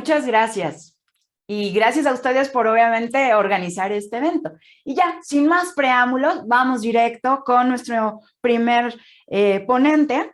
Muchas gracias. Y gracias a ustedes por obviamente organizar este evento. Y ya, sin más preámbulos, vamos directo con nuestro primer ponente.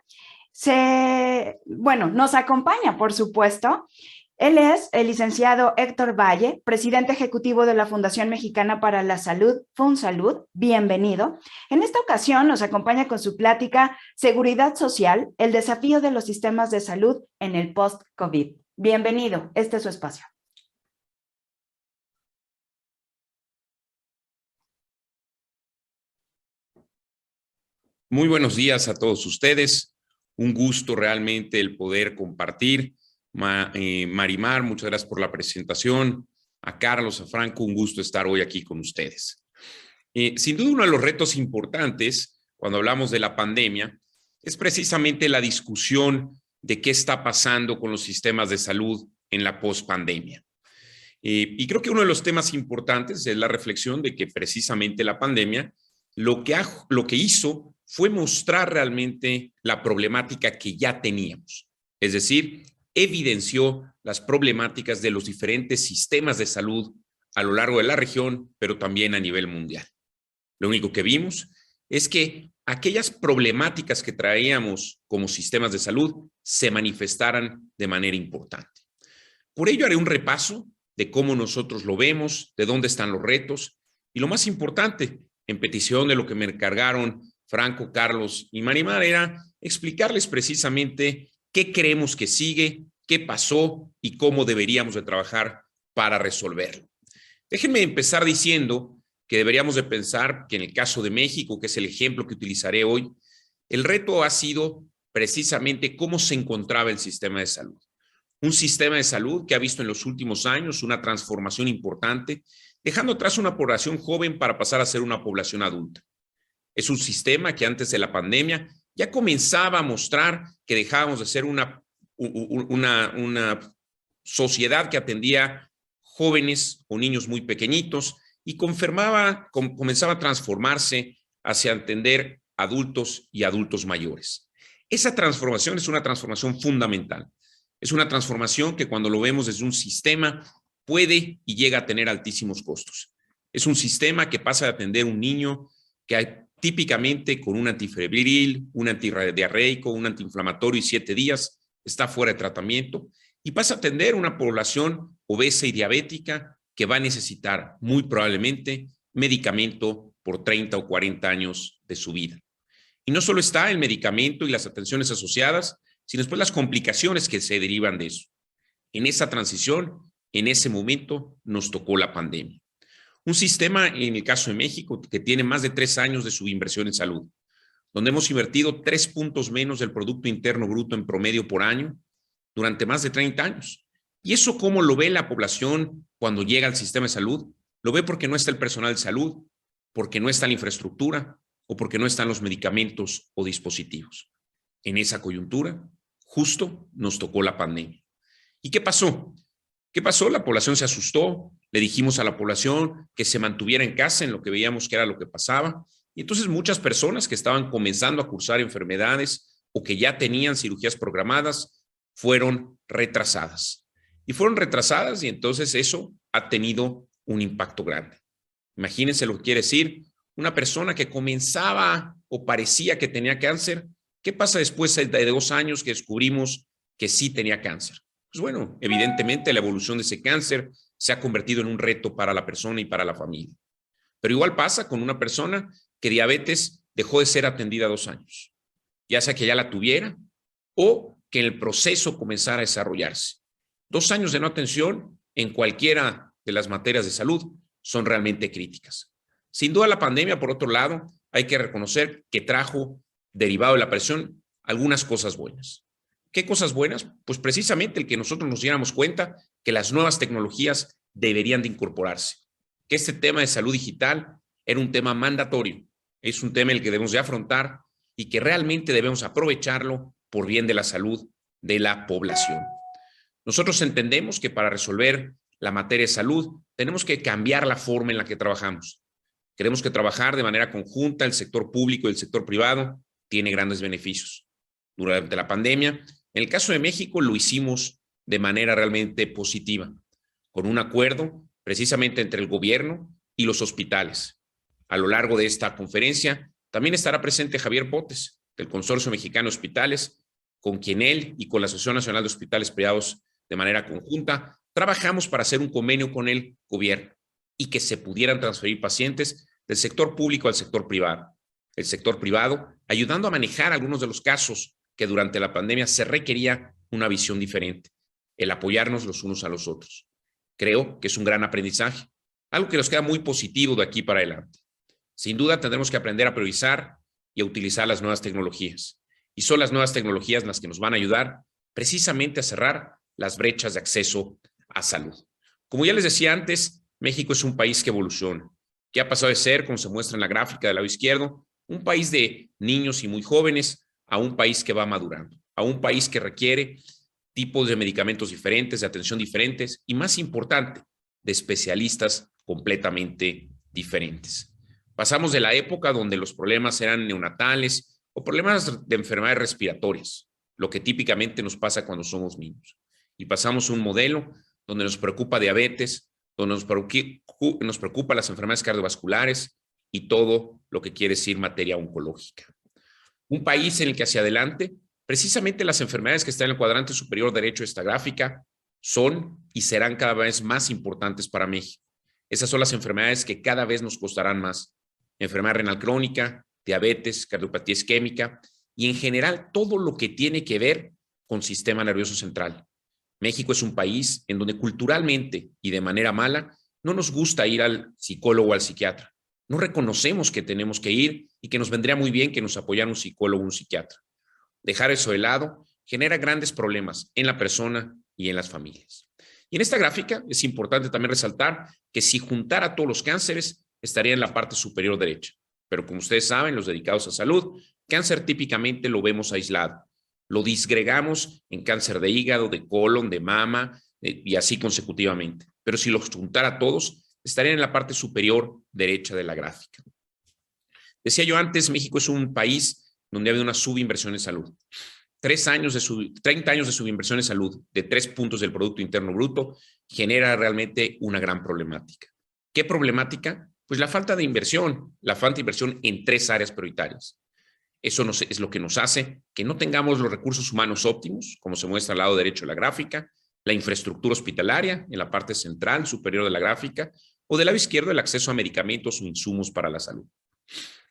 Nos acompaña, por supuesto. Él es el licenciado Héctor Valle, presidente ejecutivo de la Fundación Mexicana para la Salud, FunSalud. Bienvenido. En esta ocasión nos acompaña con su plática Seguridad Social, el desafío de los sistemas de salud en el post-COVID. Bienvenido, este es su espacio. Muy buenos días a todos ustedes. Un gusto realmente el poder compartir. Marimar, muchas gracias por la presentación. A Carlos, a Franco, un gusto estar hoy aquí con ustedes. Sin duda, uno de los retos importantes cuando hablamos de la pandemia es precisamente la discusión de qué está pasando con los sistemas de salud en la pospandemia. Y creo que uno de los temas importantes es la reflexión de que precisamente la pandemia lo que hizo fue mostrar realmente la problemática que ya teníamos. Es decir, evidenció las problemáticas de los diferentes sistemas de salud a lo largo de la región, pero también a nivel mundial. Lo único que vimos es que aquellas problemáticas que traíamos como sistemas de salud se manifestaran de manera importante. Por ello haré un repaso de cómo nosotros lo vemos, de dónde están los retos y lo más importante, en petición de lo que me encargaron Franco, Carlos y Marimar, era explicarles precisamente qué creemos que sigue, qué pasó y cómo deberíamos de trabajar para resolverlo. Déjenme empezar diciendo que deberíamos de pensar que en el caso de México, que es el ejemplo que utilizaré hoy, el reto ha sido precisamente cómo se encontraba el sistema de salud. Un sistema de salud que ha visto en los últimos años una transformación importante, dejando atrás una población joven para pasar a ser una población adulta. Es un sistema que antes de la pandemia ya comenzaba a mostrar que dejábamos de ser una sociedad que atendía jóvenes o niños muy pequeñitos y comenzaba a transformarse hacia atender adultos y adultos mayores. Esa transformación es una transformación fundamental. Es una transformación que cuando lo vemos desde un sistema puede y llega a tener altísimos costos. Es un sistema que pasa de atender un niño que típicamente con un antifebril, un antidiarreico, un antiinflamatorio y 7 días está fuera de tratamiento y pasa a atender una población obesa y diabética que va a necesitar muy probablemente medicamento por 30 o 40 años de su vida. Y no solo está el medicamento y las atenciones asociadas, sino después las complicaciones que se derivan de eso. En esa transición, en ese momento, nos tocó la pandemia. Un sistema, en el caso de México, que tiene más de 3 años de su inversión en salud, donde hemos invertido 3 puntos menos del Producto Interno Bruto en promedio por año durante más de 30 años. ¿Y eso cómo lo ve la población cuando llega al sistema de salud? Lo ve porque no está el personal de salud, porque no está la infraestructura o porque no están los medicamentos o dispositivos. En esa coyuntura, justo nos tocó la pandemia. ¿Y qué pasó? ¿Qué pasó? La población se asustó, le dijimos a la población que se mantuviera en casa en lo que veíamos que era lo que pasaba, y entonces muchas personas que estaban comenzando a cursar enfermedades o que ya tenían cirugías programadas fueron retrasadas. Y fueron retrasadas y entonces eso ha tenido un impacto grande. Imagínense lo que quiere decir una persona que comenzaba o parecía que tenía cáncer. ¿Qué pasa después de 2 años que descubrimos que sí tenía cáncer? Pues bueno, evidentemente la evolución de ese cáncer se ha convertido en un reto para la persona y para la familia. Pero igual pasa con una persona que diabetes dejó de ser atendida 2 años, ya sea que ya la tuviera o que en el proceso comenzara a desarrollarse. 2 años de no atención en cualquiera de las materias de salud son realmente críticas. Sin duda la pandemia, por otro lado, hay que reconocer que trajo, derivado de la presión, algunas cosas buenas. ¿Qué cosas buenas? Pues precisamente el que nosotros nos diéramos cuenta que las nuevas tecnologías deberían de incorporarse, que este tema de salud digital era un tema mandatorio, es un tema el que debemos de afrontar y que realmente debemos aprovecharlo por bien de la salud de la población. Nosotros entendemos que para resolver la materia de salud tenemos que cambiar la forma en la que trabajamos. Queremos que trabajar de manera conjunta, el sector público y el sector privado tiene grandes beneficios. Durante la pandemia, en el caso de México lo hicimos de manera realmente positiva, con un acuerdo precisamente entre el gobierno y los hospitales. A lo largo de esta conferencia también estará presente Javier Potes, del Consorcio Mexicano de Hospitales, con quien él y con la Asociación Nacional de Hospitales Privados de manera conjunta trabajamos para hacer un convenio con el gobierno y que se pudieran transferir pacientes del sector público al sector privado. El sector privado ayudando a manejar algunos de los casos que durante la pandemia se requería una visión diferente, el apoyarnos los unos a los otros. Creo que es un gran aprendizaje, algo que nos queda muy positivo de aquí para adelante. Sin duda tendremos que aprender a priorizar y a utilizar las nuevas tecnologías. Y son las nuevas tecnologías las que nos van a ayudar precisamente a cerrar las brechas de acceso a salud. Como ya les decía antes, México es un país que evoluciona, que ha pasado de ser, como se muestra en la gráfica del lado izquierdo, un país de niños y muy jóvenes a un país que va madurando, a un país que requiere tipos de medicamentos diferentes, de atención diferentes y, más importante, de especialistas completamente diferentes. Pasamos de la época donde los problemas eran neonatales o problemas de enfermedades respiratorias, lo que típicamente nos pasa cuando somos niños. Y pasamos a un modelo donde nos preocupa diabetes, donde nos preocupa las enfermedades cardiovasculares y todo lo que quiere decir materia oncológica. Un país en el que hacia adelante, precisamente las enfermedades que están en el cuadrante superior derecho de esta gráfica son y serán cada vez más importantes para México. Esas son las enfermedades que cada vez nos costarán más. Enfermedad renal crónica, diabetes, cardiopatía isquémica y en general todo lo que tiene que ver con sistema nervioso central. México es un país en donde culturalmente y de manera mala no nos gusta ir al psicólogo o al psiquiatra. No reconocemos que tenemos que ir y que nos vendría muy bien que nos apoyara un psicólogo o un psiquiatra. Dejar eso de lado genera grandes problemas en la persona y en las familias. Y en esta gráfica es importante también resaltar que si juntara todos los cánceres, estaría en la parte superior derecha. Pero como ustedes saben, los dedicados a salud, cáncer típicamente lo vemos aislado. Lo disgregamos en cáncer de hígado, de colon, de mama y así consecutivamente. Pero si los juntara todos, estarían en la parte superior derecha de la gráfica. Decía yo antes, México es un país donde ha habido una subinversión en salud. 30 años de subinversión en salud de 3 puntos del Producto Interno Bruto genera realmente una gran problemática. ¿Qué problemática? Pues la falta de inversión, la falta de inversión en 3 áreas prioritarias. Eso es lo que nos hace que no tengamos los recursos humanos óptimos, como se muestra al lado derecho de la gráfica, la infraestructura hospitalaria en la parte central superior de la gráfica, o del lado izquierdo el acceso a medicamentos o insumos para la salud.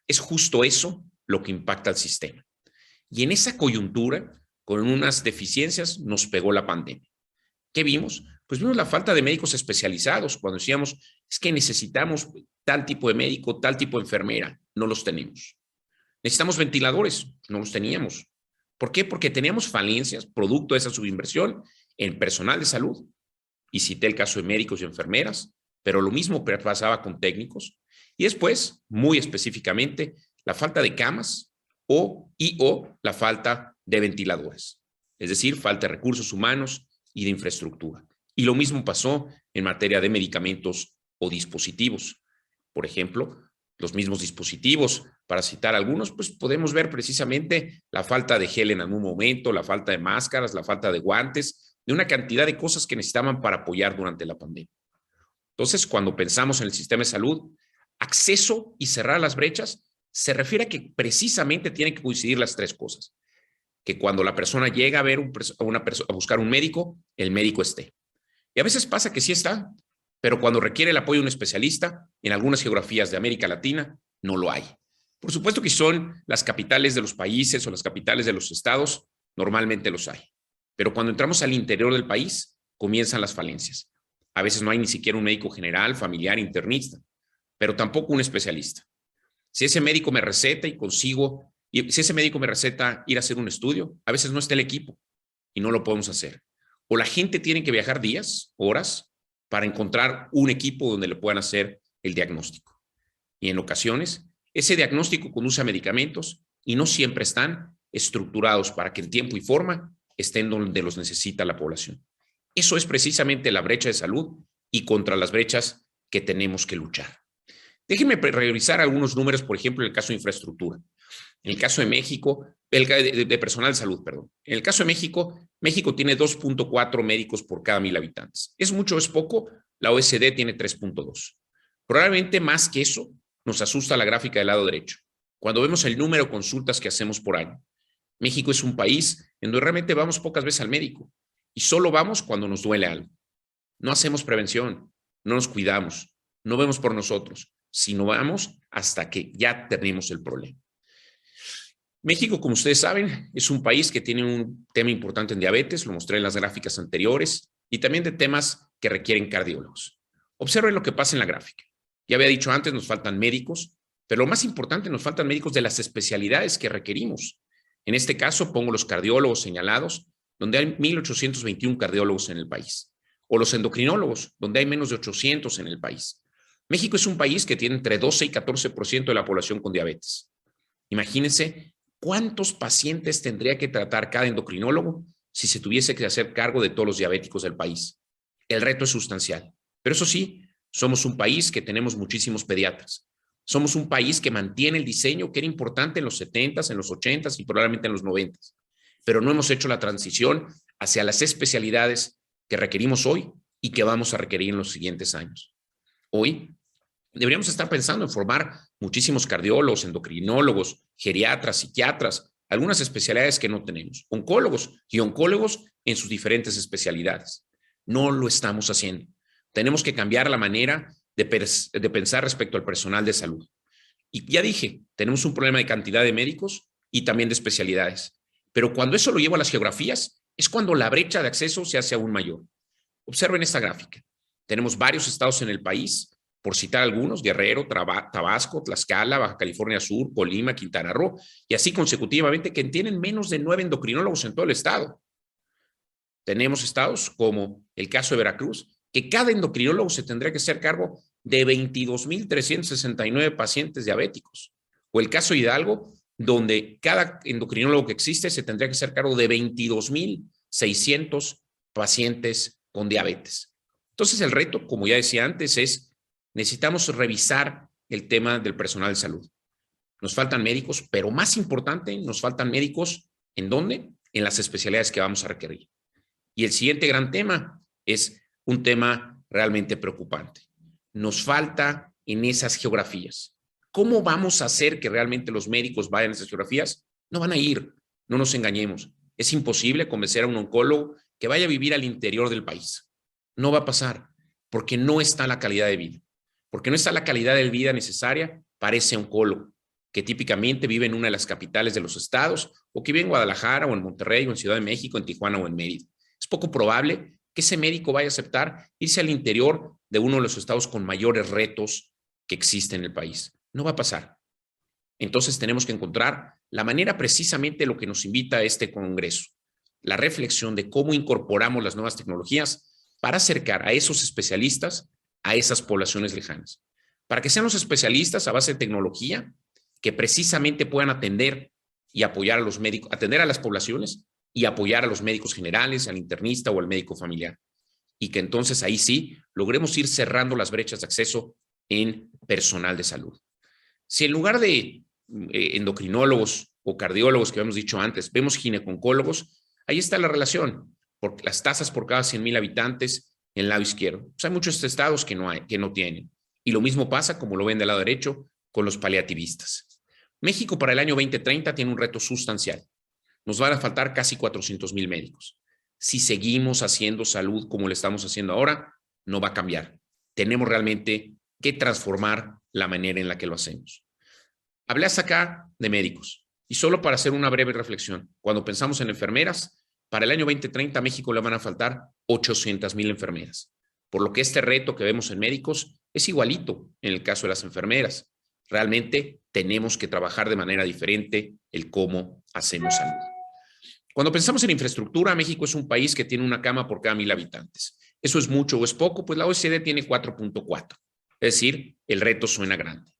Es justo eso lo que impacta al sistema. Y en esa coyuntura, con unas deficiencias, nos pegó la pandemia. ¿Qué vimos? Pues vimos la falta de médicos especializados cuando decíamos, es que necesitamos tal tipo de médico, tal tipo de enfermera, no los tenemos. Necesitamos ventiladores, no los teníamos. ¿Por qué? Porque teníamos falencias, producto de esa subinversión, en personal de salud. Y cité el caso de médicos y enfermeras, pero lo mismo pasaba con técnicos. Y después, muy específicamente, la falta de camas o la falta de ventiladores. Es decir, falta de recursos humanos y de infraestructura. Y lo mismo pasó en materia de medicamentos o dispositivos. Por ejemplo, los mismos dispositivos, para citar algunos, pues podemos ver precisamente la falta de gel en algún momento, la falta de máscaras, la falta de guantes, de una cantidad de cosas que necesitaban para apoyar durante la pandemia. Entonces, cuando pensamos en el sistema de salud, acceso y cerrar las brechas, se refiere a que precisamente tienen que coincidir las 3 cosas. Que cuando la persona llega a ver a buscar un médico, el médico esté. Y a veces pasa que sí está, pero cuando requiere el apoyo de un especialista, en algunas geografías de América Latina, no lo hay. Por supuesto que son las capitales de los países o las capitales de los estados, normalmente los hay. Pero cuando entramos al interior del país, comienzan las falencias. A veces no hay ni siquiera un médico general, familiar, internista, pero tampoco un especialista. Si ese médico me receta si ese médico me receta ir a hacer un estudio, a veces no está el equipo y no lo podemos hacer. O la gente tiene que viajar días, horas, para encontrar un equipo donde le puedan hacer el diagnóstico. Y en ocasiones, ese diagnóstico conduce a medicamentos y no siempre están estructurados para que en tiempo y forma estén donde los necesita la población. Eso es precisamente la brecha de salud y contra las brechas que tenemos que luchar. Déjenme revisar algunos números, por ejemplo, en el caso de infraestructura. En el caso de México, de personal de salud, perdón. En el caso de México, México tiene 2.4 médicos por cada 1,000 habitantes. ¿Es mucho o es poco? La OSD tiene 3.2. Probablemente más que eso nos asusta la gráfica del lado derecho. Cuando vemos el número de consultas que hacemos por año. México es un país en donde realmente vamos pocas veces al médico y solo vamos cuando nos duele algo. No hacemos prevención, no nos cuidamos, no vemos por nosotros, sino vamos hasta que ya tenemos el problema. México, como ustedes saben, es un país que tiene un tema importante en diabetes, lo mostré en las gráficas anteriores, y también de temas que requieren cardiólogos. Observen lo que pasa en la gráfica. Ya había dicho antes, nos faltan médicos, pero lo más importante, nos faltan médicos de las especialidades que requerimos. En este caso, pongo los cardiólogos señalados, donde hay 1,821 cardiólogos en el país, o los endocrinólogos, donde hay menos de 800 en el país. México es un país que tiene entre 12 y 14% de la población con diabetes. Imagínense cuántos pacientes tendría que tratar cada endocrinólogo si se tuviese que hacer cargo de todos los diabéticos del país. El reto es sustancial, pero eso sí, somos un país que tenemos muchísimos pediatras. Somos un país que mantiene el diseño que era importante en los 70s, en los 80s y probablemente en los 90s, pero no hemos hecho la transición hacia las especialidades que requerimos hoy y que vamos a requerir en los siguientes años. Hoy deberíamos estar pensando en formar muchísimos cardiólogos, endocrinólogos, geriatras, psiquiatras, algunas especialidades que no tenemos, oncólogos y oncólogos en sus diferentes especialidades. No lo estamos haciendo. Tenemos que cambiar la manera de pensar respecto al personal de salud. Y ya dije, tenemos un problema de cantidad de médicos y también de especialidades. Pero cuando eso lo llevo a las geografías, es cuando la brecha de acceso se hace aún mayor. Observen esta gráfica. Tenemos varios estados en el país, por citar algunos: Guerrero, Tabasco, Tlaxcala, Baja California Sur, Colima, Quintana Roo, y así consecutivamente, que tienen menos de 9 endocrinólogos en todo el estado. Tenemos estados como el caso de Veracruz, que cada endocrinólogo se tendría que hacer cargo de 22,369 pacientes diabéticos. O el caso de Hidalgo, donde cada endocrinólogo que existe se tendría que hacer cargo de 22,600 pacientes con diabetes. Entonces, el reto, como ya decía antes, es necesitamos revisar el tema del personal de salud. Nos faltan médicos, pero más importante, nos faltan médicos, ¿en dónde? En las especialidades que vamos a requerir. Y el siguiente gran tema es un tema realmente preocupante. Nos falta en esas geografías. ¿Cómo vamos a hacer que realmente los médicos vayan a esas geografías? No van a ir, no nos engañemos. Es imposible convencer a un oncólogo que vaya a vivir al interior del país. No va a pasar, porque no está la calidad de vida. Porque no está la calidad de vida necesaria para ese oncólogo, que típicamente vive en una de las capitales de los estados, o que vive en Guadalajara, o en Monterrey, o en Ciudad de México, en Tijuana, o en Mérida. Es poco probable que ese médico vaya a aceptar irse al interior de uno de los estados con mayores retos que existen en el país. No va a pasar. Entonces tenemos que encontrar la manera, precisamente lo que nos invita a este congreso, la reflexión de cómo incorporamos las nuevas tecnologías para acercar a esos especialistas a esas poblaciones lejanas, para que sean los especialistas a base de tecnología que precisamente puedan atender y apoyar a los médicos, atender a las poblaciones y apoyar a los médicos generales, al internista o al médico familiar. Y que entonces ahí sí logremos ir cerrando las brechas de acceso en personal de salud. Si en lugar de endocrinólogos o cardiólogos que habíamos dicho antes, vemos gineco-oncólogos, ahí está la relación, por las tasas por cada 100,000 habitantes en el lado izquierdo. Pues hay muchos estados que no tienen. Y lo mismo pasa, como lo ven del lado derecho, con los paliativistas. México para el año 2030 tiene un reto sustancial. Nos van a faltar casi 400,000 médicos. Si seguimos haciendo salud como le estamos haciendo ahora, no va a cambiar. Tenemos realmente que transformar la manera en la que lo hacemos. Hablé hasta acá de médicos. Y solo para hacer una breve reflexión, cuando pensamos en enfermeras, para el año 2030 a México le van a faltar 800,000 enfermeras. Por lo que este reto que vemos en médicos es igualito en el caso de las enfermeras. Realmente tenemos que trabajar de manera diferente el cómo hacemos salud. Cuando pensamos en infraestructura, México es un país que tiene una cama por cada 1,000 habitantes. ¿Eso es mucho o es poco? Pues la OECD tiene 4.4. Es decir, el reto suena grande.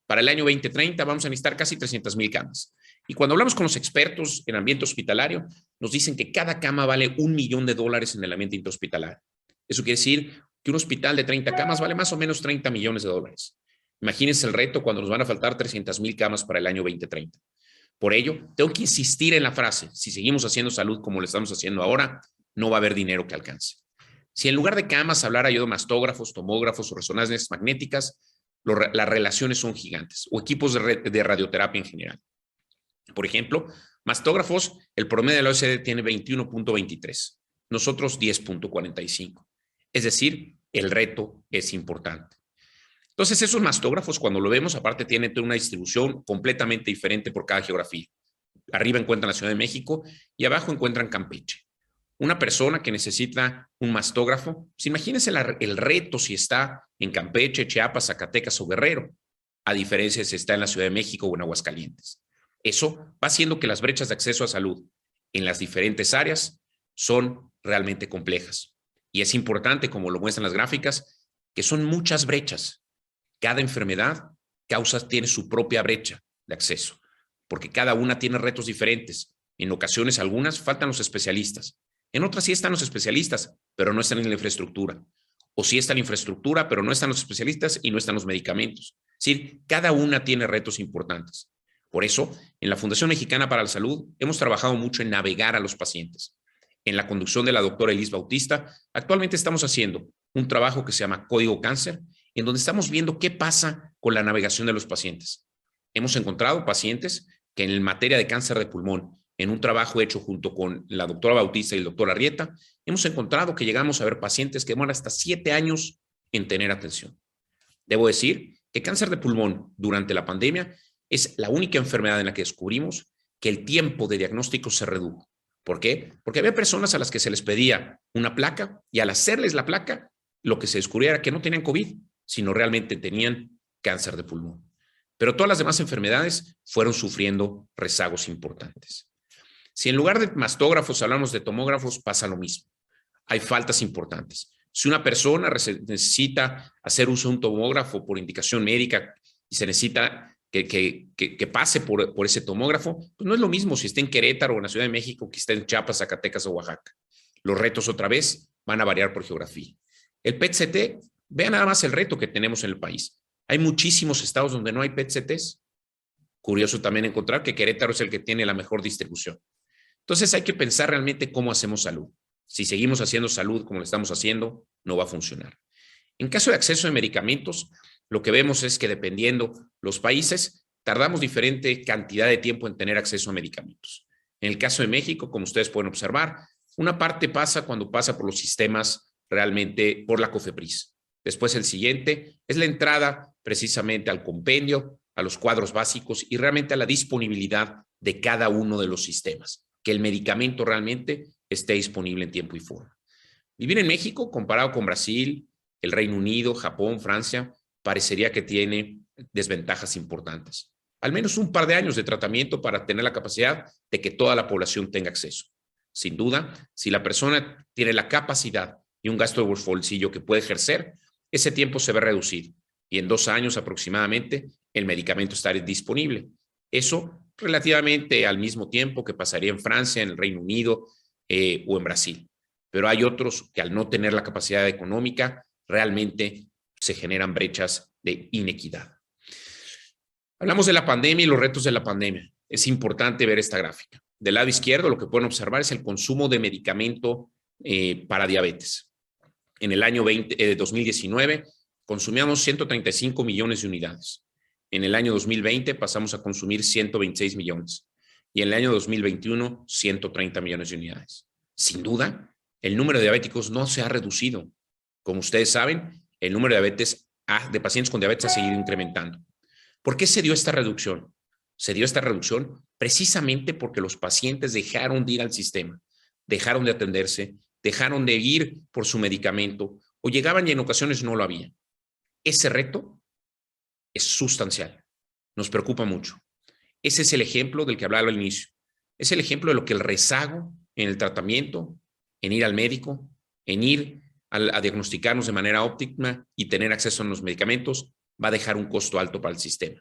Para el año 2030 vamos a necesitar casi 300,000 camas. Y cuando hablamos con los expertos en ambiente hospitalario, nos dicen que cada cama vale $1,000,000 en el ambiente intrahospitalario. Eso quiere decir que un hospital de 30 camas vale más o menos $30 millones. Imagínense el reto cuando nos van a faltar 300,000 camas para el año 2030. Por ello, tengo que insistir en la frase: si seguimos haciendo salud como lo estamos haciendo ahora, no va a haber dinero que alcance. Si en lugar de camas hablara yo de mastógrafos, tomógrafos o resonancias magnéticas, las relaciones son gigantes, o equipos de radioterapia en general. Por ejemplo, mastógrafos, el promedio de la OECD tiene 21.23, nosotros 10.45. Es decir, el reto es importante. Entonces, esos mastógrafos, cuando lo vemos, aparte tienen una distribución completamente diferente por cada geografía. Arriba encuentran la Ciudad de México y abajo encuentran Campeche. Una persona que necesita un mastógrafo, pues imagínense el reto si está en Campeche, Chiapas, Zacatecas o Guerrero, a diferencia de si está en la Ciudad de México o en Aguascalientes. Eso va haciendo que las brechas de acceso a salud en las diferentes áreas son realmente complejas. Y es importante, como lo muestran las gráficas, que son muchas brechas. Cada enfermedad tiene su propia brecha de acceso, porque cada una tiene retos diferentes. En ocasiones, algunas faltan los especialistas. En otras sí están los especialistas, pero no están en la infraestructura. O sí está la infraestructura, pero no están los especialistas y no están los medicamentos. Es decir, cada una tiene retos importantes. Por eso, en la Fundación Mexicana para la Salud hemos trabajado mucho en navegar a los pacientes. En la conducción de la doctora Elis Bautista, actualmente estamos haciendo un trabajo que se llama Código Cáncer, en donde estamos viendo qué pasa con la navegación de los pacientes. Hemos encontrado pacientes que en materia de cáncer de pulmón, en un trabajo hecho junto con la doctora Bautista y el doctor Arrieta, hemos encontrado que llegamos a ver pacientes que demoran hasta 7 años en tener atención. Debo decir que cáncer de pulmón durante la pandemia es la única enfermedad en la que descubrimos que el tiempo de diagnóstico se redujo. ¿Por qué? Porque había personas a las que se les pedía una placa y al hacerles la placa, lo que se descubría era que no tenían COVID, sino realmente tenían cáncer de pulmón. Pero todas las demás enfermedades fueron sufriendo rezagos importantes. Si en lugar de mastógrafos hablamos de tomógrafos, pasa lo mismo. Hay faltas importantes. Si una persona necesita hacer uso de un tomógrafo por indicación médica y se necesita que pase por ese tomógrafo, pues no es lo mismo si está en Querétaro o en la Ciudad de México que está en Chiapas, Zacatecas o Oaxaca. Los retos otra vez van a variar por geografía. El PET-CT, vean nada más el reto que tenemos en el país. Hay muchísimos estados donde no hay PET-CTs. Curioso también encontrar que Querétaro es el que tiene la mejor distribución. Entonces hay que pensar realmente cómo hacemos salud. Si seguimos haciendo salud como lo estamos haciendo, no va a funcionar. En caso de acceso a medicamentos, lo que vemos es que dependiendo los países, tardamos diferente cantidad de tiempo en tener acceso a medicamentos. En el caso de México, como ustedes pueden observar, una parte pasa cuando pasa por los sistemas realmente por la COFEPRIS. Después el siguiente es la entrada precisamente al compendio, a los cuadros básicos y realmente a la disponibilidad de cada uno de los sistemas, que el medicamento realmente esté disponible en tiempo y forma. Vivir en México, comparado con Brasil, el Reino Unido, Japón, Francia, parecería que tiene desventajas importantes. Al menos un par de años de tratamiento para tener la capacidad de que toda la población tenga acceso. Sin duda, si la persona tiene la capacidad y un gasto de bolsillo que puede ejercer, ese tiempo se ve reducido y en 2 años aproximadamente el medicamento estará disponible. Eso relativamente al mismo tiempo que pasaría en Francia, en el Reino Unido o en Brasil. Pero hay otros que al no tener la capacidad económica realmente se generan brechas de inequidad. Hablamos de la pandemia y los retos de la pandemia. Es importante ver esta gráfica. Del lado izquierdo lo que pueden observar es el consumo de medicamento para diabetes. En el año 2019 consumíamos 135 millones de unidades. En el año 2020 pasamos a consumir 126 millones y en el año 2021 130 millones de unidades. Sin duda, el número de diabéticos no se ha reducido. Como ustedes saben, el número de pacientes con diabetes ha seguido incrementando. ¿Por qué se dio esta reducción? Se dio esta reducción precisamente porque los pacientes dejaron de ir al sistema, dejaron de atenderse, dejaron de ir por su medicamento o llegaban y en ocasiones no lo había. Ese reto es sustancial, nos preocupa mucho. Ese es el ejemplo del que hablaba al inicio. Es el ejemplo de lo que el rezago en el tratamiento, en ir al médico, en ir a diagnosticarnos de manera óptima y tener acceso a los medicamentos va a dejar un costo alto para el sistema.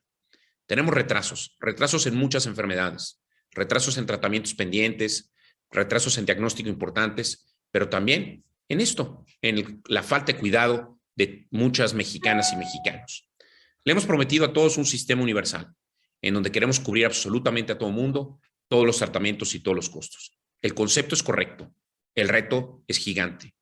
Tenemos retrasos en muchas enfermedades, retrasos en tratamientos pendientes, retrasos en diagnóstico importantes, pero también en esto, en la falta de cuidado de muchas mexicanas y mexicanos. Le hemos prometido a todos un sistema universal. en donde queremos cubrir absolutamente a todo el mundo, todos los tratamientos y todos los costos. El concepto es correcto, el reto es gigante.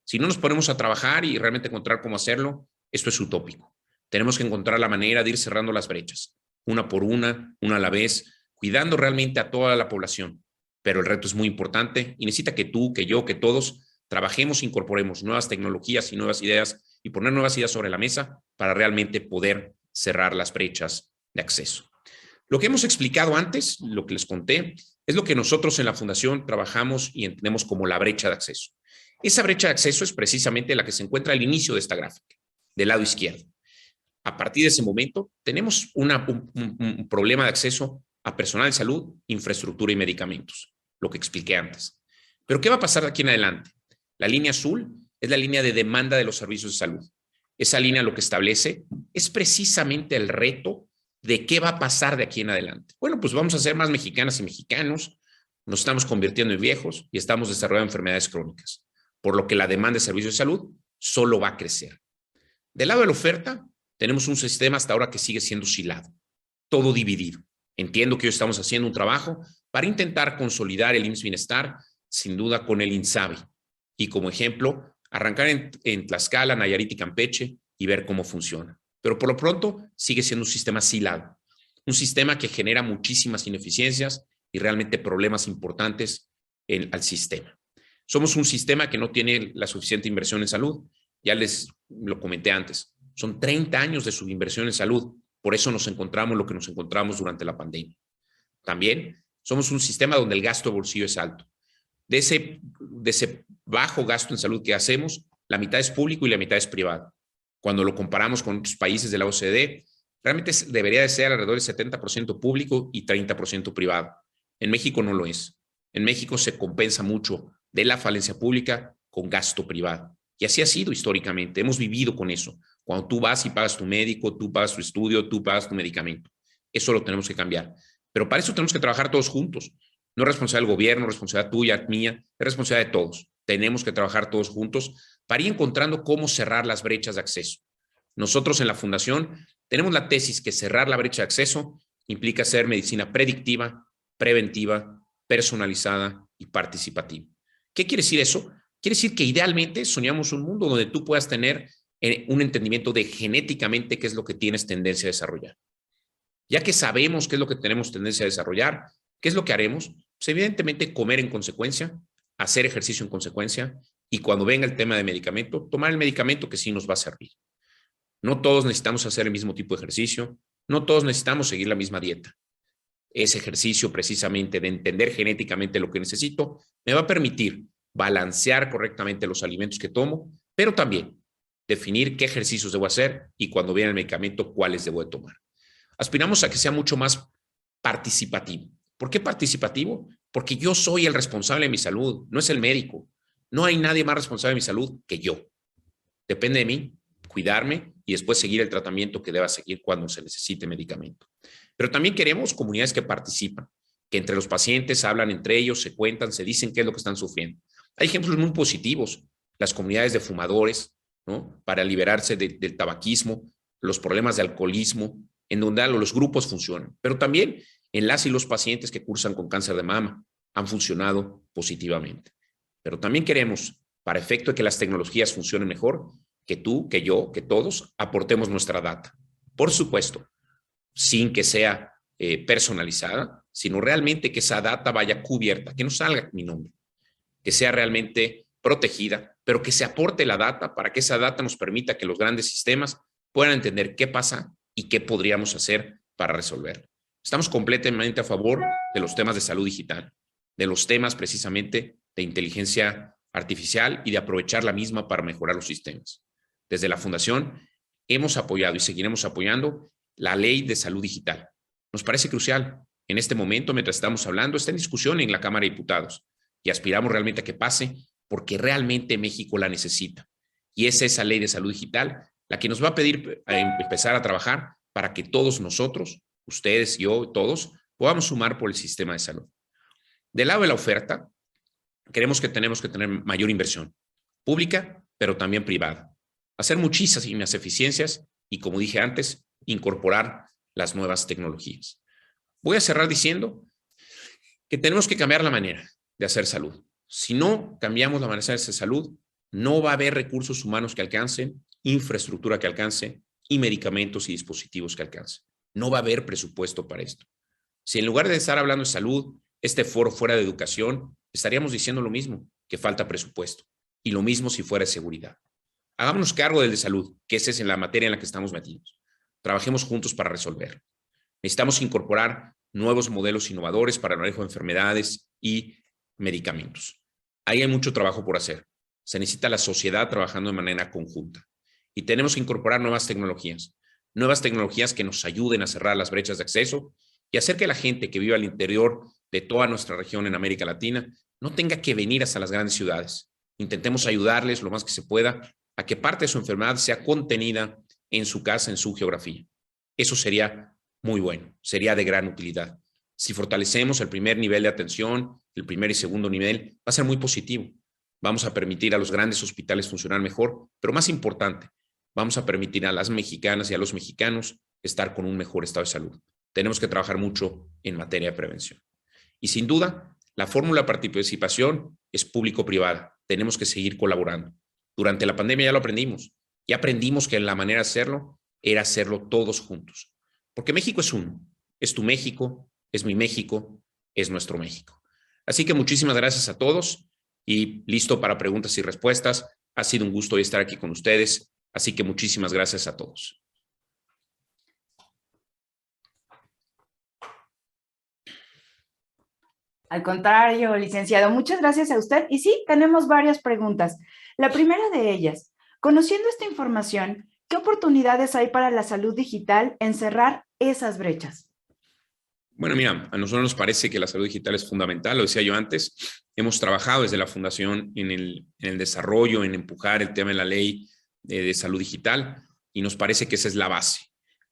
Si no nos ponemos a trabajar y realmente encontrar cómo hacerlo, esto es utópico. Tenemos que encontrar la manera de ir cerrando las brechas, una por una a la vez, cuidando realmente a toda la población. Pero el reto es muy importante y necesita que tú, que yo, que todos trabajemos, incorporemos nuevas tecnologías y nuevas ideas y poner nuevas ideas sobre la mesa para realmente poder cerrar las brechas de acceso. Lo que hemos explicado antes, lo que les conté, es lo que nosotros en la Fundación trabajamos y entendemos como la brecha de acceso. Esa brecha de acceso es precisamente la que se encuentra al inicio de esta gráfica, del lado izquierdo. A partir de ese momento, tenemos un problema de acceso a personal de salud, infraestructura y medicamentos, lo que expliqué antes. Pero ¿qué va a pasar de aquí en adelante? La línea azul es la línea de demanda de los servicios de salud. Esa línea lo que establece es precisamente el reto de qué va a pasar de aquí en adelante. Bueno, pues vamos a ser más mexicanas y mexicanos, nos estamos convirtiendo en viejos y estamos desarrollando enfermedades crónicas, por lo que la demanda de servicios de salud solo va a crecer. Del lado de la oferta, tenemos un sistema hasta ahora que sigue siendo silado, todo dividido. Entiendo que hoy estamos haciendo un trabajo para intentar consolidar el IMSS Bienestar, sin duda con el INSABI. Y como ejemplo, arrancar en Tlaxcala, Nayarit y Campeche y ver cómo funciona. Pero por lo pronto sigue siendo un sistema silado, un sistema que genera muchísimas ineficiencias y realmente problemas importantes al sistema. Somos un sistema que no tiene la suficiente inversión en salud, ya les lo comenté antes, son 30 años de subinversión en salud, por eso nos encontramos lo que nos encontramos durante la pandemia. También somos un sistema donde el gasto de bolsillo es alto. De ese bajo gasto en salud que hacemos, la mitad es público y la mitad es privado. Cuando lo comparamos con otros países de la OCDE, realmente debería de ser alrededor del 70% público y 30% privado. En México no lo es. En México se compensa mucho de la falencia pública con gasto privado. Y así ha sido históricamente. Hemos vivido con eso. Cuando tú vas y pagas tu médico, tú pagas tu estudio, tú pagas tu medicamento. Eso lo tenemos que cambiar. Pero para eso tenemos que trabajar todos juntos. No es responsabilidad del gobierno, responsabilidad tuya, mía, es responsabilidad de todos. Tenemos que trabajar todos juntos para ir encontrando cómo cerrar las brechas de acceso. Nosotros en la Fundación tenemos la tesis que cerrar la brecha de acceso implica hacer medicina predictiva, preventiva, personalizada y participativa. ¿Qué quiere decir eso? Quiere decir que idealmente soñamos un mundo donde tú puedas tener un entendimiento de genéticamente qué es lo que tienes tendencia a desarrollar. Ya que sabemos qué es lo que tenemos tendencia a desarrollar, ¿qué es lo que haremos? Pues evidentemente comer en consecuencia, hacer ejercicio en consecuencia y cuando venga el tema de medicamento, tomar el medicamento que sí nos va a servir. No todos necesitamos hacer el mismo tipo de ejercicio, no todos necesitamos seguir la misma dieta. Ese ejercicio precisamente de entender genéticamente lo que necesito me va a permitir balancear correctamente los alimentos que tomo, pero también definir qué ejercicios debo hacer y cuando viene el medicamento, cuáles debo de tomar. Aspiramos a que sea mucho más participativo. ¿Por qué participativo? Porque yo soy el responsable de mi salud, no es el médico. No hay nadie más responsable de mi salud que yo. Depende de mí cuidarme y después seguir el tratamiento que deba seguir cuando se necesite medicamento. Pero también queremos comunidades que participan, que entre los pacientes hablan entre ellos, se cuentan, se dicen qué es lo que están sufriendo. Hay ejemplos muy positivos, las comunidades de fumadores, ¿no? Para liberarse del tabaquismo, los problemas de alcoholismo, en donde los grupos funcionan, pero también en las y los pacientes que cursan con cáncer de mama han funcionado positivamente. Pero también queremos, para efecto de que las tecnologías funcionen mejor, que tú, que yo, que todos aportemos nuestra data. Por supuesto, sin que sea personalizada, sino realmente que esa data vaya cubierta, que no salga mi nombre, que sea realmente protegida, pero que se aporte la data para que esa data nos permita que los grandes sistemas puedan entender qué pasa y qué podríamos hacer para resolverlo. Estamos completamente a favor de los temas de salud digital, de los temas precisamente de inteligencia artificial y de aprovechar la misma para mejorar los sistemas. Desde la Fundación hemos apoyado y seguiremos apoyando la ley de salud digital. Nos parece crucial. En este momento, mientras estamos hablando, está en discusión en la Cámara de Diputados y aspiramos realmente a que pase porque realmente México la necesita. Y es esa ley de salud digital la que nos va a pedir empezar a trabajar para que todos nosotros, ustedes, yo, todos, podamos sumar por el sistema de salud. Del lado de la oferta, creemos que tenemos que tener mayor inversión pública, pero también privada. Hacer muchísimas eficiencias y, como dije antes, incorporar las nuevas tecnologías. Voy a cerrar diciendo que tenemos que cambiar la manera de hacer salud. Si no cambiamos la manera de hacer salud, no va a haber recursos humanos que alcancen, infraestructura que alcance y medicamentos y dispositivos que alcancen. No va a haber presupuesto para esto. Si en lugar de estar hablando de salud, este foro fuera de educación, estaríamos diciendo lo mismo, que falta presupuesto. Y lo mismo si fuera de seguridad. Hagámonos cargo del de salud, que esa es en la materia en la que estamos metidos. Trabajemos juntos para resolverlo. Necesitamos incorporar nuevos modelos innovadores para el manejo de enfermedades y medicamentos. Ahí hay mucho trabajo por hacer. Se necesita la sociedad trabajando de manera conjunta. Y tenemos que incorporar nuevas tecnologías que nos ayuden a cerrar las brechas de acceso y hacer que la gente que vive al interior de toda nuestra región en América Latina no tenga que venir hasta las grandes ciudades. Intentemos ayudarles lo más que se pueda a que parte de su enfermedad sea contenida en su casa, en su geografía. Eso sería muy bueno, sería de gran utilidad. Si fortalecemos el primer nivel de atención, el primer y segundo nivel, va a ser muy positivo. Vamos a permitir a los grandes hospitales funcionar mejor, pero más importante, vamos a permitir a las mexicanas y a los mexicanos estar con un mejor estado de salud. Tenemos que trabajar mucho en materia de prevención. Y sin duda, la fórmula de participación es público-privada. Tenemos que seguir colaborando. Durante la pandemia ya lo aprendimos. Ya aprendimos que la manera de hacerlo era hacerlo todos juntos. Porque México es uno. Es tu México, es mi México, es nuestro México. Así que muchísimas gracias a todos y listo para preguntas y respuestas. Ha sido un gusto estar aquí con ustedes. Así que muchísimas gracias a todos. Al contrario, licenciado, muchas gracias a usted. Y sí, tenemos varias preguntas. La primera de ellas, conociendo esta información, ¿qué oportunidades hay para la salud digital en cerrar esas brechas? Bueno, mira, a nosotros nos parece que la salud digital es fundamental, lo decía yo antes. Hemos trabajado desde la Fundación en el desarrollo, en empujar el tema de la ley de salud digital y nos parece que esa es la base.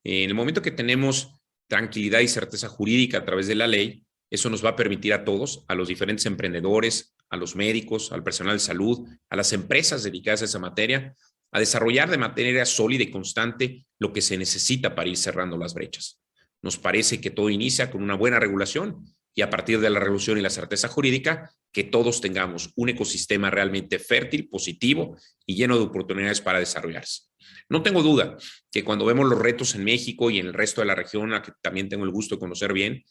En el momento que tenemos tranquilidad y certeza jurídica a través de la ley, eso nos va a permitir a todos, a los diferentes emprendedores, a los médicos, al personal de salud, a las empresas dedicadas a esa materia, a desarrollar de manera sólida y constante lo que se necesita para ir cerrando las brechas. Nos parece que todo inicia con una buena regulación y a partir de la regulación y la certeza jurídica, que todos tengamos un ecosistema realmente fértil, positivo y lleno de oportunidades para desarrollarse. No tengo duda que cuando vemos los retos en México y en el resto de la región, a que también tengo el gusto de conocer bien,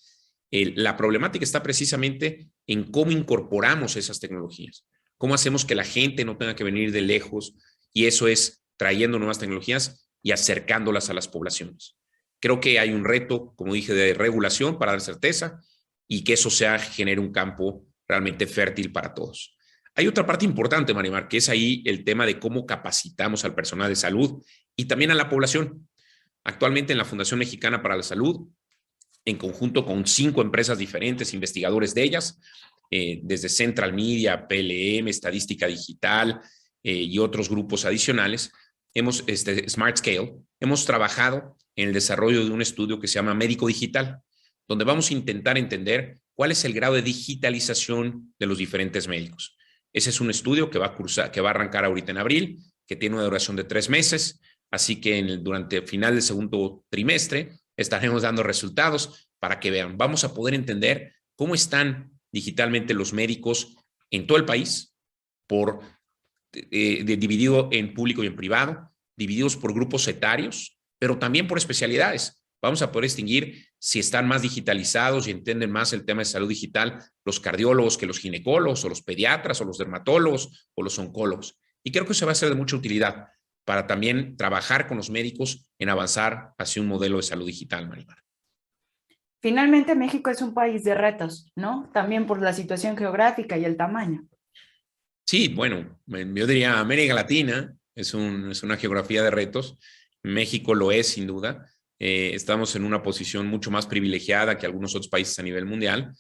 la problemática está precisamente en cómo incorporamos esas tecnologías, cómo hacemos que la gente no tenga que venir de lejos, y eso es trayendo nuevas tecnologías y acercándolas a las poblaciones. Creo que hay un reto, como dije, de regulación para dar certeza y que eso genere un campo realmente fértil para todos. Hay otra parte importante, Marimar, que es ahí el tema de cómo capacitamos al personal de salud y también a la población. Actualmente en la Fundación Mexicana para la Salud, en conjunto con 5 empresas diferentes, investigadores de ellas, desde Central Media, PLM, Estadística Digital y otros grupos adicionales, Smart Scale, hemos trabajado en el desarrollo de un estudio que se llama Médico Digital, donde vamos a intentar entender cuál es el grado de digitalización de los diferentes médicos. Ese es un estudio que va a arrancar ahorita en abril, que tiene una duración de 3 meses, así que durante el final del segundo trimestre estaremos dando resultados para que vean. Vamos a poder entender cómo están digitalmente los médicos en todo el país, dividido en público y en privado, divididos por grupos etarios, pero también por especialidades. Vamos a poder distinguir si están más digitalizados y entienden más el tema de salud digital los cardiólogos que los ginecólogos, o los pediatras, o los dermatólogos, o los oncólogos. Y creo que eso va a ser de mucha utilidad para también trabajar con los médicos en avanzar hacia un modelo de salud digital, Marimar. Finalmente, México es un país de retos, ¿no? También por la situación geográfica y el tamaño. Sí, bueno, yo diría América Latina es una geografía de retos. México lo es, sin duda. Estamos en una posición mucho más privilegiada que algunos otros países a nivel mundial,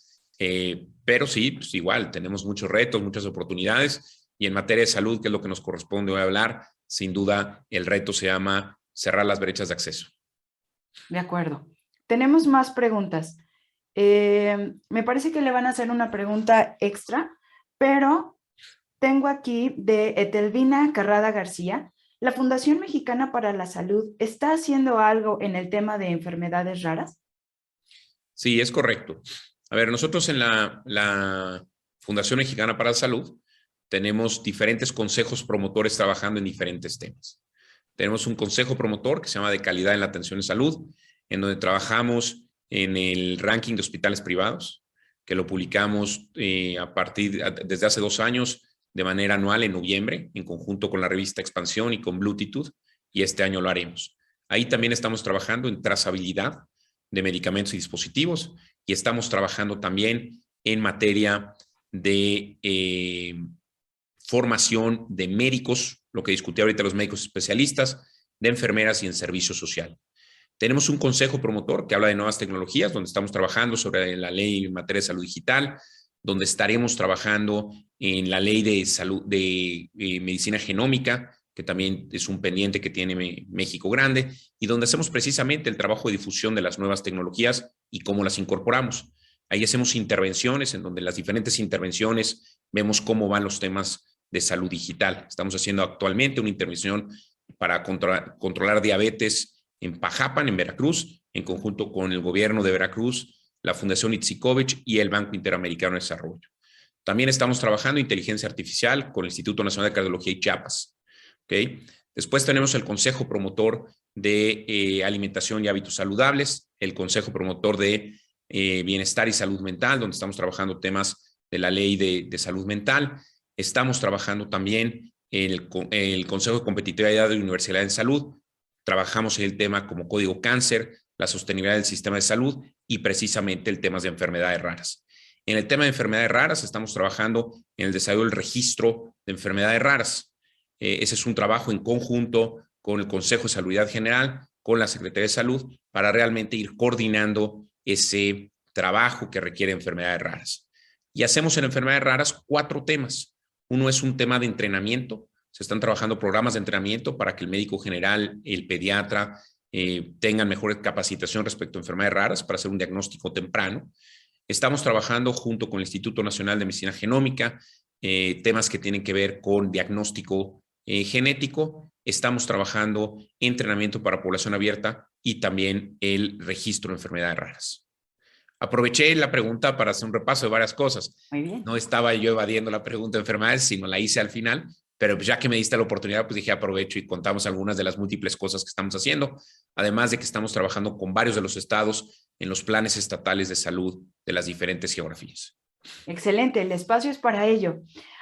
pero sí, pues igual, tenemos muchos retos, muchas oportunidades, y en materia de salud, que es lo que nos corresponde hoy hablar, sin duda el reto se llama cerrar las brechas de acceso. De acuerdo. Tenemos más preguntas. Me parece que le van a hacer una pregunta extra, pero tengo aquí de Etelvina Carrada García. ¿La Fundación Mexicana para la Salud está haciendo algo en el tema de enfermedades raras? Sí, es correcto. A ver, nosotros en la Fundación Mexicana para la Salud tenemos diferentes consejos promotores trabajando en diferentes temas. Tenemos un consejo promotor que se llama de calidad en la atención de salud, en donde trabajamos en el ranking de hospitales privados, que lo publicamos desde hace 2 años de manera anual en noviembre, en conjunto con la revista Expansión y con Bluetooth, y este año lo haremos. Ahí también estamos trabajando en trazabilidad de medicamentos y dispositivos, y estamos trabajando también en materia de formación de médicos, lo que discutí ahorita los médicos especialistas, de enfermeras y en servicio social. Tenemos un consejo promotor que habla de nuevas tecnologías, donde estamos trabajando sobre la ley en materia de salud digital, donde estaremos trabajando en la ley de salud de medicina genómica, que también es un pendiente que tiene México grande, y donde hacemos precisamente el trabajo de difusión de las nuevas tecnologías y cómo las incorporamos. Ahí hacemos intervenciones, en donde las diferentes intervenciones vemos cómo van los temas de salud digital. Estamos haciendo actualmente una intervención para controlar diabetes en Pajapan, en Veracruz, en conjunto con el gobierno de Veracruz, la Fundación Itzicovich y el Banco Interamericano de Desarrollo. También estamos trabajando inteligencia artificial con el Instituto Nacional de Cardiología y Chiapas. ¿Okay? Después tenemos el Consejo Promotor de Alimentación y Hábitos Saludables, el Consejo Promotor de Bienestar y Salud Mental, donde estamos trabajando temas de la ley de salud mental. Estamos trabajando también en el Consejo de Competitividad de la Universidad de Salud. Trabajamos en el tema como código cáncer, la sostenibilidad del sistema de salud y precisamente el tema de enfermedades raras. En el tema de enfermedades raras estamos trabajando en el desarrollo del registro de enfermedades raras. Ese es un trabajo en conjunto con el Consejo de Salubridad General, con la Secretaría de Salud, para realmente ir coordinando ese trabajo que requiere enfermedades raras. Y hacemos en enfermedades raras 4 temas. Uno es un tema de entrenamiento. Se están trabajando programas de entrenamiento para que el médico general, el pediatra, tengan mejor capacitación respecto a enfermedades raras para hacer un diagnóstico temprano. Estamos trabajando junto con el Instituto Nacional de Medicina Genómica, temas que tienen que ver con diagnóstico genético. Estamos trabajando entrenamiento para población abierta y también el registro de enfermedades raras. Aproveché la pregunta para hacer un repaso de varias cosas. Muy bien. No estaba yo evadiendo la pregunta de enfermedades, sino la hice al final, pero ya que me diste la oportunidad, pues dije aprovecho y contamos algunas de las múltiples cosas que estamos haciendo, además de que estamos trabajando con varios de los estados en los planes estatales de salud de las diferentes geografías. Excelente, el espacio es para ello.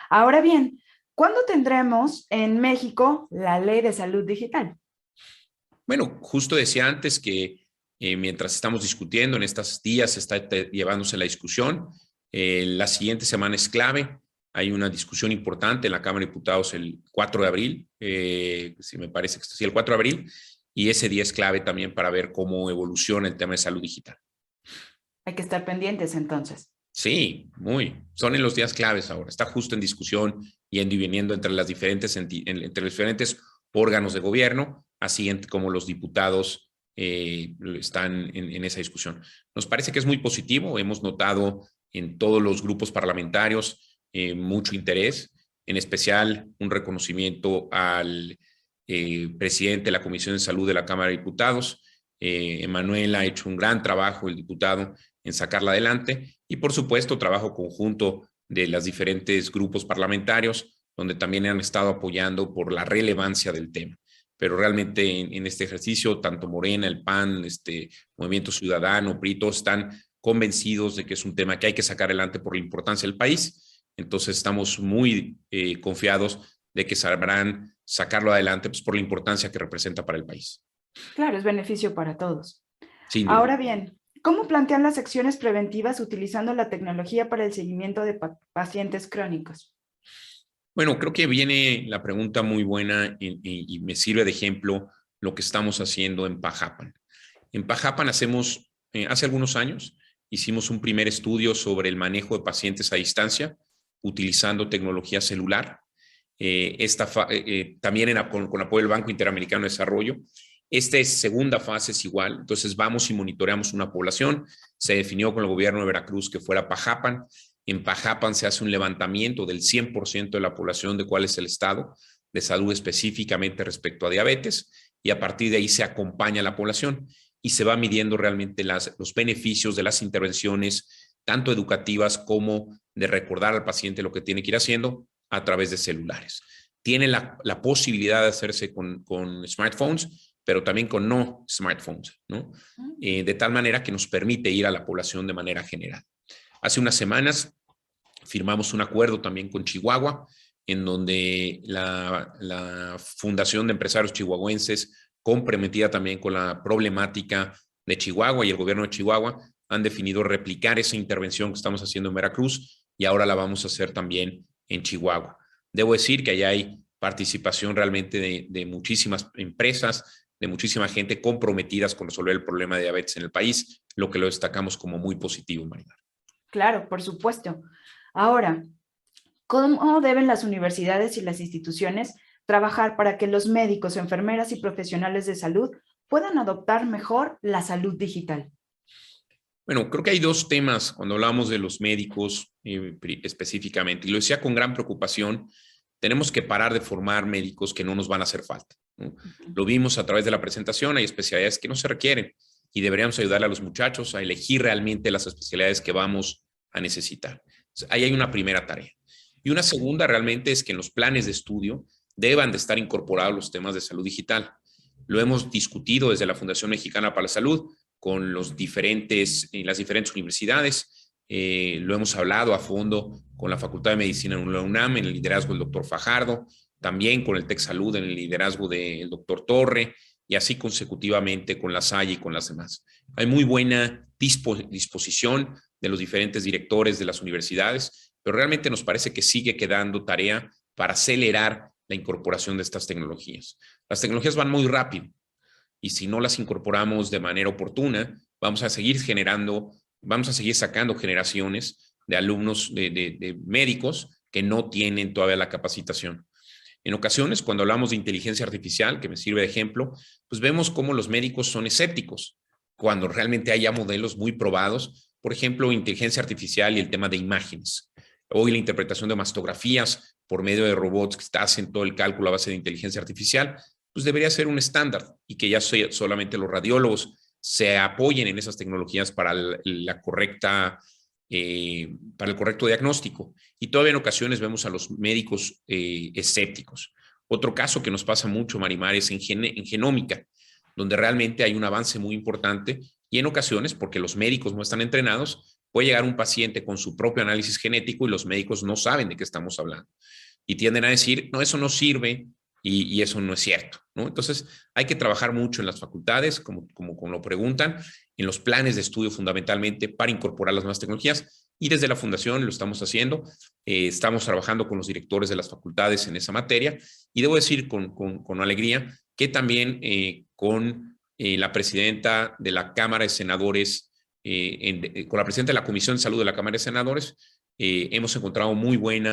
Ahora bien, ¿cuándo tendremos en México la ley de salud digital? Bueno, justo decía antes que mientras estamos discutiendo, en estos días está llevándose la discusión. La siguiente semana es clave. Hay una discusión importante en la Cámara de Diputados el 4 de abril, si me parece que sí, el 4 de abril, y ese día es clave también para ver cómo evoluciona el tema de salud digital. Hay que estar pendientes entonces. Sí, son en los días claves ahora. Está justo en discusión, yendo y viniendo entre los diferentes órganos de gobierno, así como los diputados están en esa discusión. Nos parece que es muy positivo. Hemos notado en todos los grupos parlamentarios mucho interés, en especial un reconocimiento al presidente de la Comisión de Salud de la Cámara de Diputados. Emanuel ha hecho un gran trabajo, el diputado, en sacarla adelante, y por supuesto trabajo conjunto de los diferentes grupos parlamentarios, donde también han estado apoyando por la relevancia del tema. Pero realmente en este ejercicio, tanto Morena, el PAN, Movimiento Ciudadano, PRI, todos están convencidos de que es un tema que hay que sacar adelante por la importancia del país. Entonces estamos muy confiados de que sabrán sacarlo adelante, pues, por la importancia que representa para el país. Claro, es beneficio para todos. Sin duda. Ahora bien, ¿cómo plantean las acciones preventivas utilizando la tecnología para el seguimiento de pacientes crónicos? Bueno, creo que viene la pregunta muy buena y me sirve de ejemplo lo que estamos haciendo en Pajapan. En Pajapan hace algunos años, hicimos un primer estudio sobre el manejo de pacientes a distancia utilizando tecnología celular. También con apoyo del Banco Interamericano de Desarrollo. Esta segunda fase es igual, entonces vamos y monitoreamos una población. Se definió con el gobierno de Veracruz que fuera Pajapan. En Pajapan se hace un levantamiento del 100% de la población de cuál es el estado de salud específicamente respecto a diabetes, y a partir de ahí se acompaña a la población. y se va midiendo realmente los beneficios de las intervenciones, tanto educativas como de recordar al paciente lo que tiene que ir haciendo a través de celulares. Tiene la posibilidad de hacerse con smartphones, pero también con no smartphones, ¿no? De tal manera que nos permite ir a la población de manera general. Hace unas semanas firmamos un acuerdo también con Chihuahua, en donde la Fundación de Empresarios Chihuahuenses, comprometida también con la problemática de Chihuahua y el gobierno de Chihuahua, han definido replicar esa intervención que estamos haciendo en Veracruz y ahora la vamos a hacer también en Chihuahua. Debo decir que allá hay participación realmente de muchísimas empresas, de muchísima gente comprometidas con resolver el problema de diabetes en el país, lo que lo destacamos como muy positivo, Marimar. Claro, por supuesto. Ahora, ¿cómo deben las universidades y las instituciones trabajar para que los médicos, enfermeras y profesionales de salud puedan adoptar mejor la salud digital? Bueno, creo que hay dos temas cuando hablamos de los médicos específicamente, y lo decía con gran preocupación. Tenemos que parar de formar médicos que no nos van a hacer falta, ¿no? Lo vimos a través de la presentación, hay especialidades que no se requieren y deberíamos ayudarle a los muchachos a elegir realmente las especialidades que vamos a necesitar. Ahí hay una primera tarea. Y una segunda realmente es que en los planes de estudio deban de estar incorporados los temas de salud digital. Lo hemos discutido desde la Fundación Mexicana para la Salud con las diferentes universidades. Lo hemos hablado a fondo con la Facultad de Medicina en la UNAM, en el liderazgo del doctor Fajardo, también con el Tec Salud en el liderazgo del doctor Torre, y así consecutivamente con la Salle y con las demás. Hay muy buena disposición de los diferentes directores de las universidades, pero realmente nos parece que sigue quedando tarea para acelerar la incorporación de estas tecnologías. Las tecnologías van muy rápido y si no las incorporamos de manera oportuna, vamos a seguir sacando generaciones de alumnos, de médicos que no tienen todavía la capacitación. En ocasiones, cuando hablamos de inteligencia artificial, que me sirve de ejemplo, pues vemos cómo los médicos son escépticos, cuando realmente hay ya modelos muy probados, por ejemplo, inteligencia artificial y el tema de imágenes. Hoy la interpretación de mastografías por medio de robots que hacen todo el cálculo a base de inteligencia artificial, pues debería ser un estándar y que ya solamente los radiólogos se apoyen en esas tecnologías para el correcto diagnóstico. Y todavía en ocasiones vemos a los médicos escépticos. Otro caso que nos pasa mucho, Marimar, es en genómica, donde realmente hay un avance muy importante y en ocasiones, porque los médicos no están entrenados, puede llegar un paciente con su propio análisis genético y los médicos no saben de qué estamos hablando. Y tienden a decir, no, eso no sirve y eso no es cierto, ¿no? Entonces, hay que trabajar mucho en las facultades, como lo preguntan, en los planes de estudio fundamentalmente para incorporar las nuevas tecnologías. Y desde la Fundación lo estamos haciendo. Estamos trabajando con los directores de las facultades en esa materia. Y debo decir con alegría que también con la presidenta de la Cámara de Senadores, con la presidenta de la Comisión de Salud de la Cámara de Senadores, hemos encontrado muy buen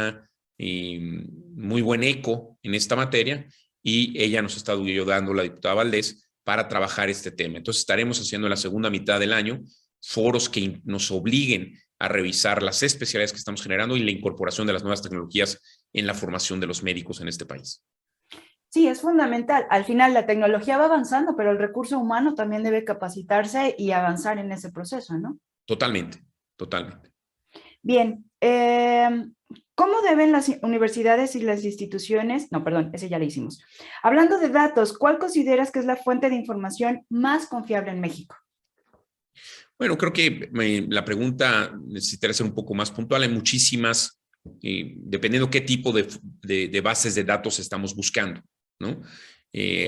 eco en esta materia y ella nos está ayudando, la diputada Valdés, para trabajar este tema. Entonces estaremos haciendo en la segunda mitad del año foros que nos obliguen a revisar las especialidades que estamos generando y la incorporación de las nuevas tecnologías en la formación de los médicos en este país. Sí, es fundamental. Al final la tecnología va avanzando, pero el recurso humano también debe capacitarse y avanzar en ese proceso, ¿no? Totalmente, totalmente. Bien, ¿cómo deben las universidades y las instituciones? No, perdón, ese ya lo hicimos. Hablando de datos, ¿cuál consideras que es la fuente de información más confiable en México? Bueno, creo que la pregunta necesitaría ser un poco más puntual. Hay muchísimas, dependiendo qué tipo de bases de datos estamos buscando, ¿no?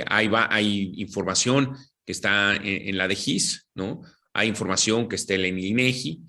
Hay información que está en la de GIS, ¿no? Hay información que está en el INEGI.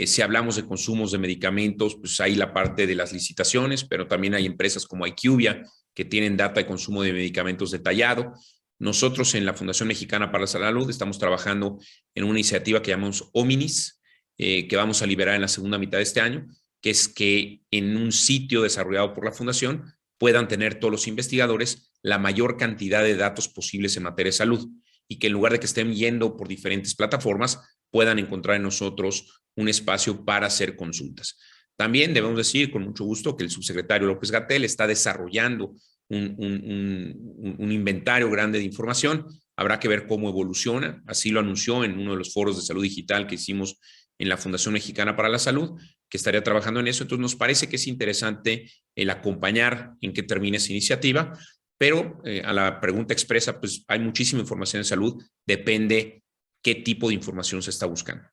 Si hablamos de consumos de medicamentos, pues hay la parte de las licitaciones, pero también hay empresas como IQVIA que tienen data de consumo de medicamentos detallado. Nosotros en la Fundación Mexicana para la Salud estamos trabajando en una iniciativa que llamamos Hominis, que vamos a liberar en la segunda mitad de este año, que es que en un sitio desarrollado por la Fundación puedan tener todos los investigadores la mayor cantidad de datos posibles en materia de salud y que en lugar de que estén yendo por diferentes plataformas, puedan encontrar en nosotros un espacio para hacer consultas. También debemos decir con mucho gusto que el subsecretario López-Gatell está desarrollando un inventario grande de información Habrá que ver cómo evoluciona. Así lo anunció en uno de los foros de salud digital que hicimos en la Fundación Mexicana para la Salud, que estaría trabajando en eso. Entonces, nos parece que es interesante el acompañar en que termine esa iniciativa, pero a la pregunta expresa, pues hay muchísima información en salud, depende qué tipo de información se está buscando.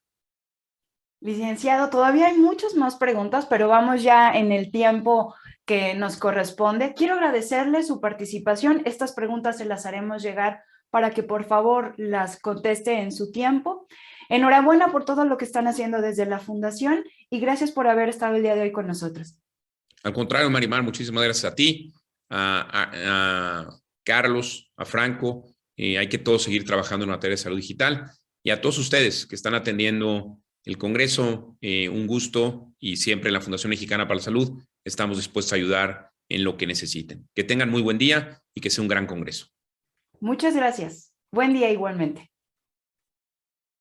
Licenciado, todavía hay muchas más preguntas, pero vamos ya en el tiempo que nos corresponde. Quiero agradecerle su participación. Estas preguntas se las haremos llegar para que por favor las conteste en su tiempo. Enhorabuena por todo lo que están haciendo desde la Fundación y gracias por haber estado el día de hoy con nosotros. Al contrario, Marimar, muchísimas gracias a ti, a Carlos, a Franco. Hay que todos seguir trabajando en materia de salud digital y a todos ustedes que están atendiendo el Congreso, un gusto, y siempre en la Fundación Mexicana para la Salud estamos dispuestos a ayudar en lo que necesiten. Que tengan muy buen día y que sea un gran Congreso. Muchas gracias. Buen día igualmente.